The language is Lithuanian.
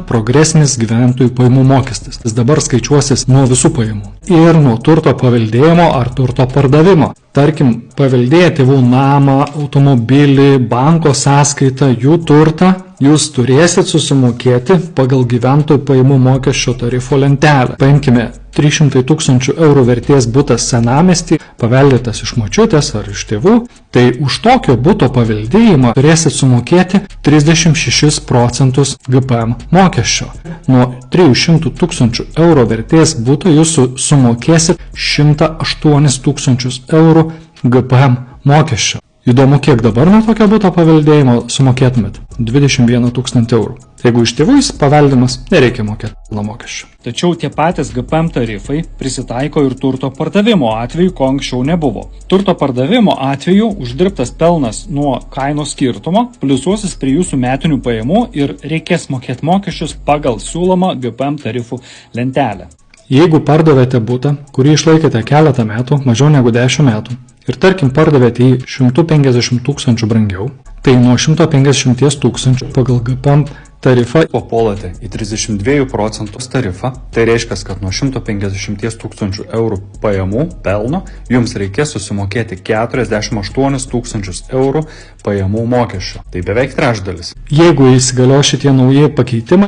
progresinis gyventojų pajamų mokestis. Jis dabar skaičiuosis nuo visų pajamų ir nuo turto paveldėjimo ar turto pardavimo. Tarkim, paveldėję tėvų namą, automobilį, banko sąskaitą, jų turtą, jūs turėsit susimokėti pagal gyventojų pajamų mokesčio tarifo lentelę. Paimkime 300 000 eurų vertės butas senamiestį, paveldėtas iš močiutės ar iš tėvų, tai už tokio buto paveldėjimą turėsit sumokėti 36% GPM mokesčio. Nuo 300 000 eurų vertės buto jūs sumokėsit 108 000 eurų GPM mokesčio. Įdomu, kiek dabar nuo tokio buto paveldėjimo sumokėtumėt? 21 000 eurų. Jeigu iš tėvų jis paveldimas, nereikia mokėti mokesčių. Tačiau tie patys GPM tarifai prisitaiko ir turto pardavimo atveju, ko anksčiau nebuvo. Turto pardavimo atveju uždirbtas pelnas nuo kainos skirtumo pliusuosis prie jūsų metinių pajamų ir reikės mokėti mokesčius pagal siūlomą GPM tarifų lentelę. Jeigu pardavėte butą, kurį išlaikėte keletą metų, mažiau negu 10 metų, ir tarkim pardavėte jį 150 000 brangiau, tai nuo 150 000 pagal GPM tarifą papuolate į 32% tarifą, tai reiškia, kad nuo 150 000 eurų pajamų pelno jums reikės susimokėti 48 000 eurų pajamų mokesčio. Tai beveik trečdalis. Jeigu įsigalios šitie nauji pakeitimai,